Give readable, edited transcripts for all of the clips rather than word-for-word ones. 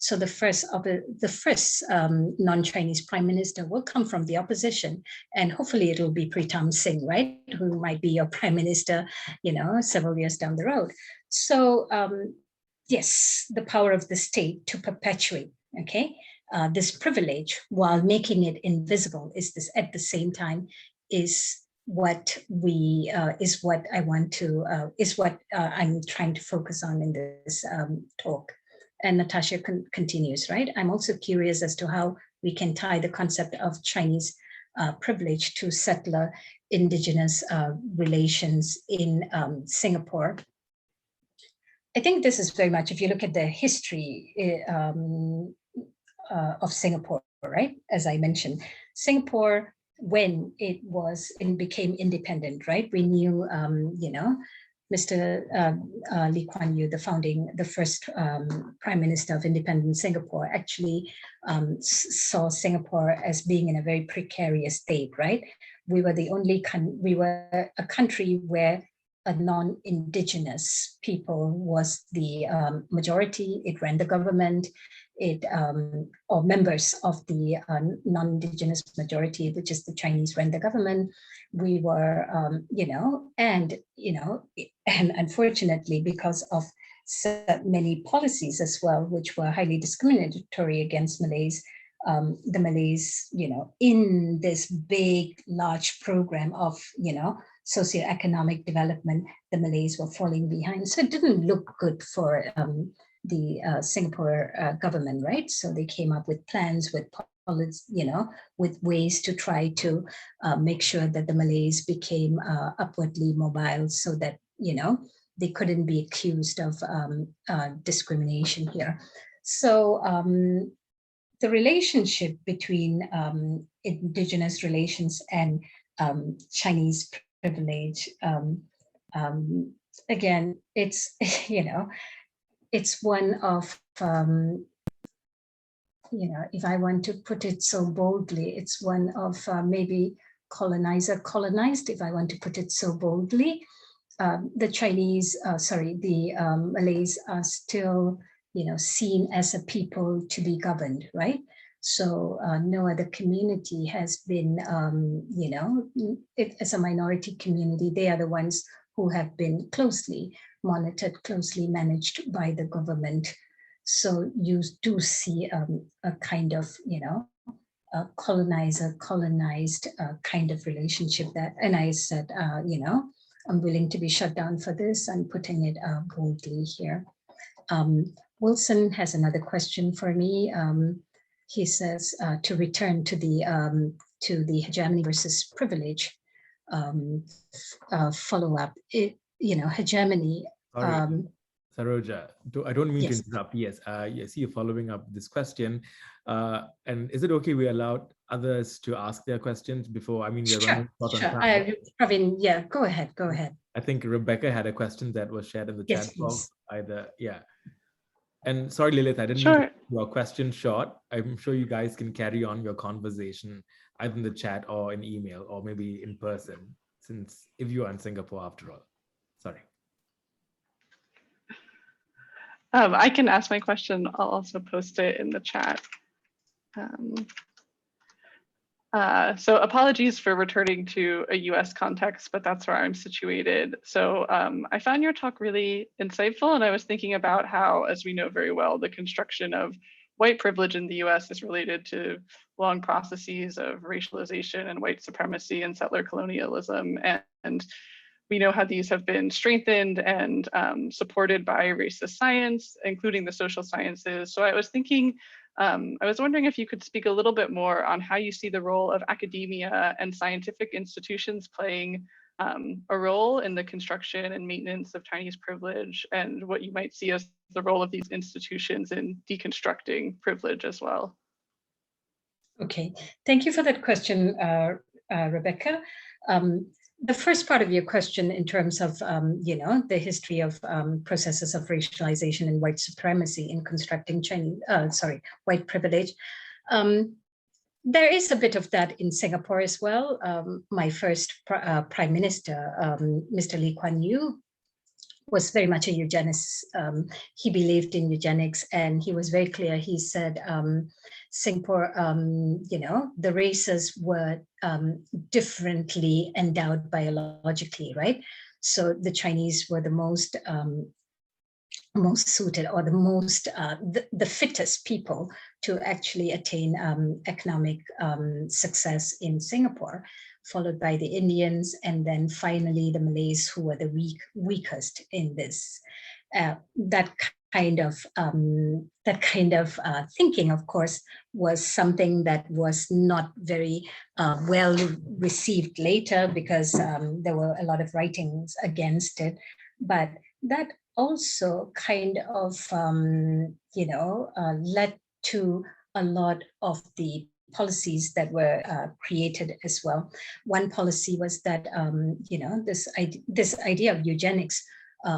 So the first non-Chinese prime minister will come from the opposition, and hopefully it will be Pritam Singh, right, who might be your prime minister, several years down the road. So yes, the power of the state to perpetuate, this privilege while making it invisible is this at the same time is what I'm trying to focus on in this talk. And Natasha continues, right? I'm also curious as to how we can tie the concept of Chinese privilege to settler indigenous relations in Singapore. I think this is very much, if you look at the history of Singapore, right? As I mentioned, Singapore, when it became independent, right? We knew, Mr. Lee Kuan Yew, the first prime minister of independent Singapore, actually saw Singapore as being in a very precarious state, right? We were a country where a non-indigenous people was the majority. It ran the government. Or members of the non-indigenous majority, which is the Chinese, ran the government. We were, and unfortunately, because of so many policies as well, which were highly discriminatory against Malays, the Malays, in this big, large program of, socioeconomic development, the Malays were falling behind. So it didn't look good for the Singapore government, right? So they came up with plans, with with ways to try to make sure that the Malays became upwardly mobile, so that they couldn't be accused of discrimination here. So the relationship between indigenous relations and Chinese privilege, again, it's it's one of, if I want to put it so boldly, it's one of maybe colonizer colonized, if I want to put it so boldly. The Malays are still, seen as a people to be governed, right? So no other community has been, as a minority community, they are the ones who have been closely monitored, closely managed by the government. So you do see a kind of, a colonizer-colonized kind of relationship that, and I said, I'm willing to be shut down for this. I'm putting it boldly here. Wilson has another question for me. He says to return to the hegemony versus privilege follow-up. Hegemony. Sorry, Saroja, I don't mean yes. to interrupt. Yes, I see you following up this question. And is it okay we allowed others to ask their questions before? I mean, we're running short on time. Praveen, yeah, go ahead. I think Rebecca had a question that was shared in the chat box. And sorry, Lilith, I didn't mean to keep your question short. I'm sure you guys can carry on your conversation either in the chat or in email or maybe in person, since if you're in Singapore after all. Sorry. I can ask my question. I'll also post it in the chat. So apologies for returning to a US context, but that's where I'm situated. So I found your talk really insightful, and I was thinking about how, as we know very well, the construction of white privilege in the US is related to long processes of racialization and white supremacy and settler colonialism. And we know how these have been strengthened and supported by racist science, including the social sciences. So I was thinking, I was wondering if you could speak a little bit more on how you see the role of academia and scientific institutions playing a role in the construction and maintenance of Chinese privilege, and what you might see as the role of these institutions in deconstructing privilege as well. Okay, thank you for that question, Rebecca. The first part of your question in terms of, the history of processes of racialization and white supremacy in constructing white privilege. There is a bit of that in Singapore as well. My first prime minister, Mr. Lee Kuan Yew, was very much a eugenist. He believed in eugenics, and he was very clear. He said, Singapore, the races were differently endowed biologically, right? So the Chinese were the most suited, or the most the fittest people to actually attain economic success in Singapore, followed by the Indians, and then finally the Malays, who were the weakest in this. That kind of thinking, of course, was something that was not very well received later, because there were a lot of writings against it. But that also kind of led to a lot of the policies that were created as well. One policy was that this idea of eugenics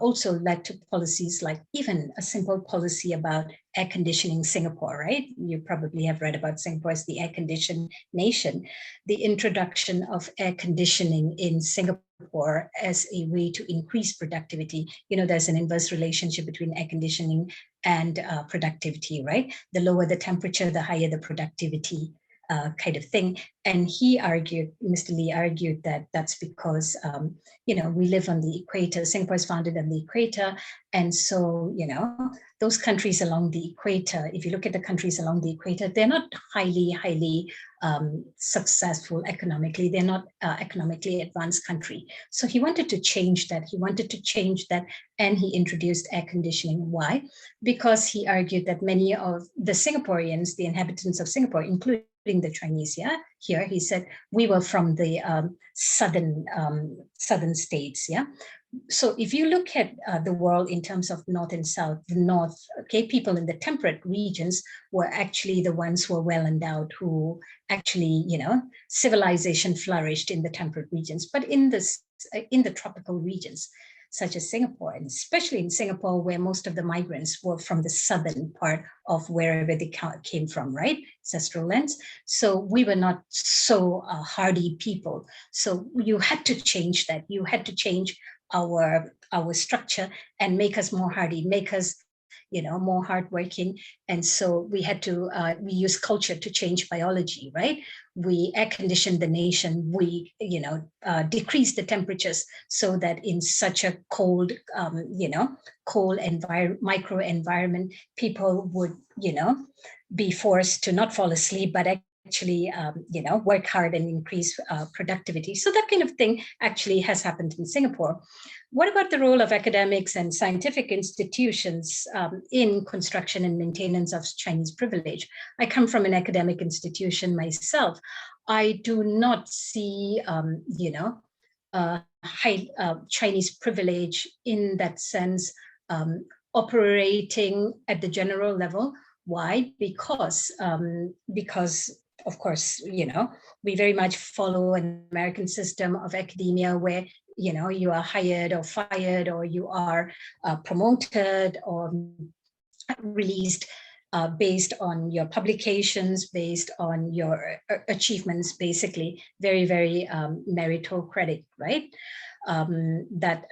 also led to policies like even a simple policy about air conditioning Singapore, right? You probably have read about Singapore as the air-conditioned nation. The introduction of air conditioning in Singapore as a way to increase productivity. There's an inverse relationship between air conditioning and productivity, right? The lower the temperature, the higher the productivity. Kind of thing. And Mr. Lee argued that that's because, we live on the equator. Singapore is founded on the equator. And so, those countries along the equator, if you look at the countries along the equator, they're not highly successful economically. They're not economically advanced country. So he wanted to change that. And he introduced air conditioning. Why? Because he argued that many of the Singaporeans, the inhabitants of Singapore, including the Chinese, here he said we were from the southern states, So if you look at the world in terms of north and south, the north, people in the temperate regions were actually the ones who were well endowed, who actually, civilization flourished in the temperate regions. But in the tropical regions, such as Singapore, and especially in Singapore, where most of the migrants were from the southern part of wherever they came from, right? Ancestral lands. So we were not so hardy people. So you had to change that. You had to change our structure and make us more hardy, make us more hardworking. And so we had to, we use culture to change biology, right? We air conditioned the nation, we, decreased the temperatures so that in such a cold, cold micro environment, people would, be forced to not fall asleep, but actually, work hard and increase productivity. So that kind of thing actually has happened in Singapore. What about the role of academics and scientific institutions in construction and maintenance of Chinese privilege? I come from an academic institution myself. I do not see, high Chinese privilege in that sense operating at the general level. Why? Because of course, we very much follow an American system of academia where, you are hired or fired, or you are promoted or released based on your publications, based on your achievements, basically very, very meritocratic, right? That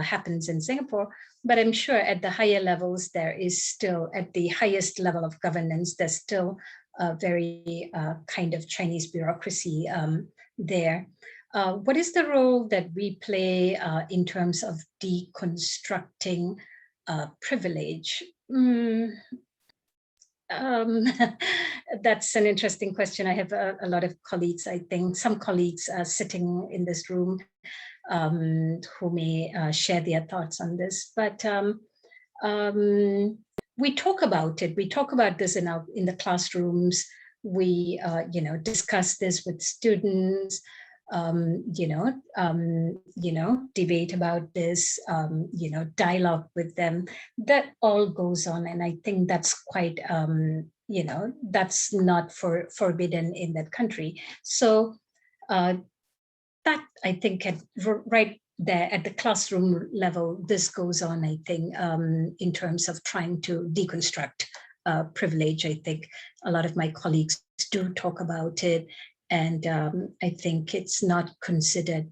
happens in Singapore. But I'm sure at the higher levels, there is still, at the highest level of governance, there's still a very kind of Chinese bureaucracy there. What is the role that we play in terms of deconstructing privilege? That's an interesting question. I have a lot of colleagues, I think, some colleagues sitting in this room who may share their thoughts on this. But we talk about it. We talk about this in the classrooms. We discuss this with students. Debate about this. Dialogue with them. That all goes on, and I think that's quite that's not forbidden in that country. So that I think right there at the classroom level, this goes on, I think, in terms of trying to deconstruct privilege. I think a lot of my colleagues do talk about it, and I think it's not considered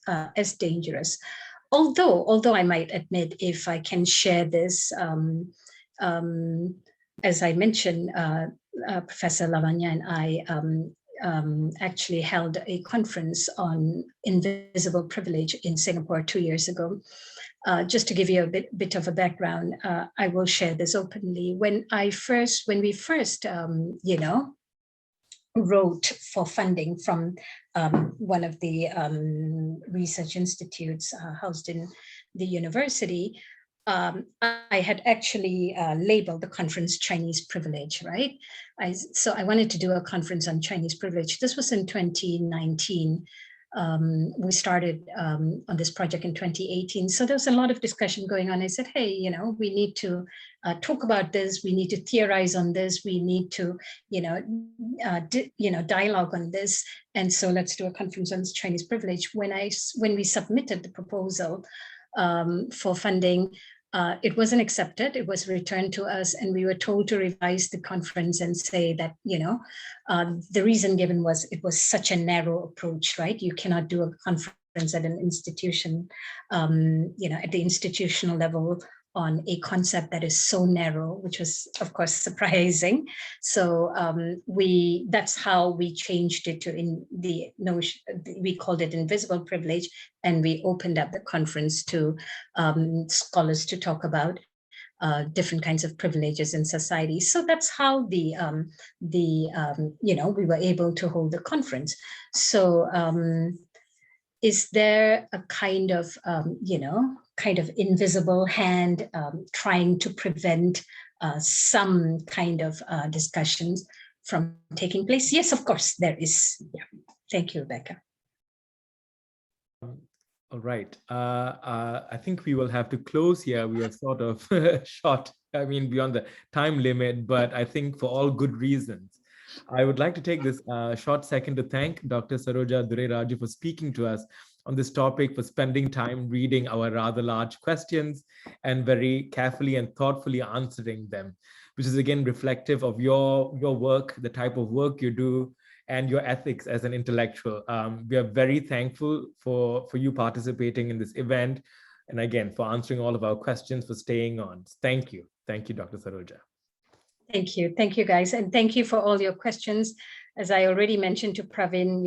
as dangerous. although I might admit, if I can share this, as I mentioned, Professor Lavanya and I actually held a conference on invisible privilege in Singapore 2 years ago. Just to give you a bit of a background, I will share this openly. When we first, wrote for funding from one of the research institutes housed in the university, I had actually labeled the conference Chinese privilege, right? So I wanted to do a conference on Chinese privilege. This was in 2019. We started on this project in 2018. So there was a lot of discussion going on. I said, hey, we need to talk about this. We need to theorize on this. We need to, dialogue on this. And so let's do a conference on Chinese privilege. When we submitted the proposal for funding, it wasn't accepted. It was returned to us, and we were told to revise the conference and say that, the reason given was it was such a narrow approach, right? You cannot do a conference at an institution, at the institutional level on a concept that is so narrow, which was, of course, surprising. So that's how we changed it to we called it invisible privilege, and we opened up the conference to scholars to talk about different kinds of privileges in society. So that's how we were able to hold the conference. So is there a kind of invisible hand trying to prevent some kind of discussions from taking place? Yes, of course, there is. Yeah. Thank you, Rebecca. All right. I think we will have to close here. We are sort of short, beyond the time limit, but I think for all good reasons. I would like to take this short second to thank Dr. Saroja Dorairajoo for speaking to us on this topic, for spending time reading our rather large questions and very carefully and thoughtfully answering them, which is again reflective of your work, the type of work you do, and your ethics as an intellectual. We are very thankful for you participating in this event, and again, for answering all of our questions, for staying on. Thank you. Thank you, Dr. Saroja. Thank you. Thank you, guys. And thank you for all your questions. As I already mentioned to Pravin,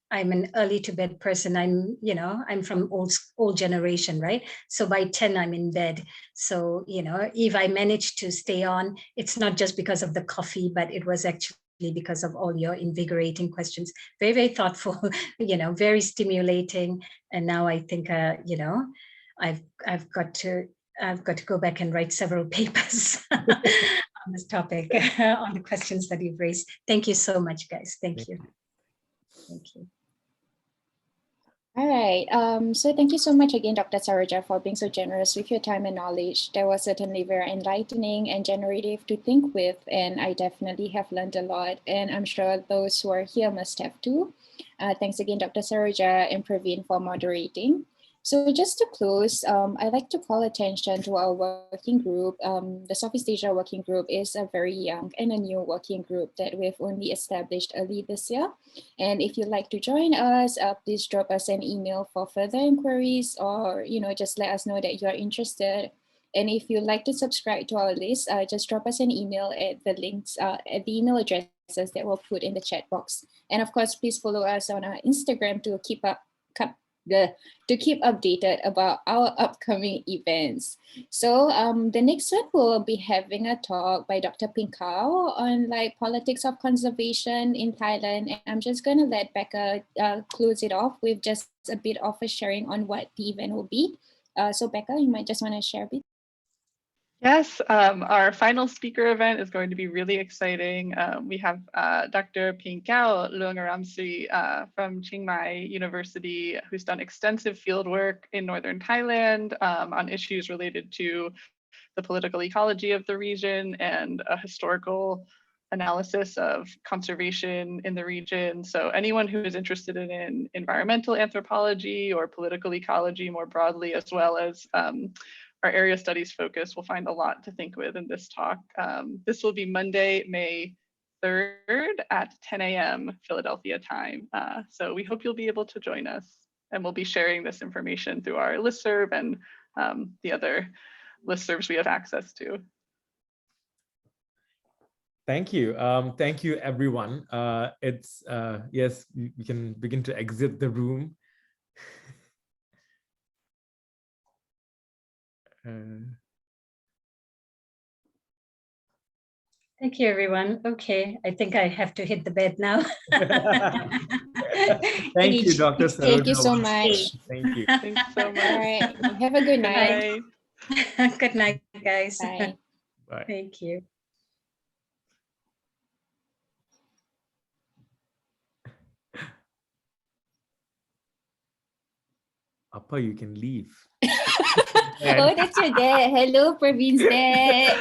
I'm an early to bed person. I'm from old generation, right? So by 10, I'm in bed. So, if I managed to stay on, it's not just because of the coffee, but it was actually because of all your invigorating questions. Very, very thoughtful, very stimulating. And now I think, I've got to go back and write several papers on this topic, on the questions that you've raised. Thank you so much, guys. Thank you. Thank you. All right. So thank you so much again, Dr. Saroja, for being so generous with your time and knowledge. That was certainly very enlightening and generative to think with, and I definitely have learned a lot, and I'm sure those who are here must have too. Thanks again, Dr. Saroja and Praveen, for moderating. So just to close, I'd like to call attention to our working group. The Southeast Asia Working Group is a very young and a new working group that we've only established early this year. And if you'd like to join us, please drop us an email for further inquiries, or just let us know that you're interested. And if you'd like to subscribe to our list, just drop us an email at the links, at the email addresses that we'll put in the chat box. And of course, please follow us on our Instagram to keep updated about our upcoming events. So the next one will be having a talk by Dr. Pinkau on politics of conservation in Thailand. And I'm just going to let Becca close it off with just a bit of a sharing on what the event will be. So Becca, you might just want to share a bit. Yes, our final speaker event is going to be really exciting. We have Dr. Pinkau Luangaramsri from Chiang Mai University, who's done extensive field work in northern Thailand on issues related to the political ecology of the region and a historical analysis of conservation in the region. So anyone who is interested in environmental anthropology or political ecology more broadly, as well as our area studies focus, will find a lot to think with in this talk. This will be Monday, May 3rd at 10 a.m. Philadelphia time. So we hope you'll be able to join us. And we'll be sharing this information through our listserv and the other listservs we have access to. Thank you. Thank you, everyone. Yes, we can begin to exit the room. Thank you, everyone. Okay, I think I have to hit the bed now. Thank you, Dr. Saroja. Thank you so much. Thank you. Thanks so much. All right. Have a good night. Bye. Good night, guys. Bye. Bye. Thank you. Appa, you can leave. Oh, that's your dad. Hello, Praveen's dad.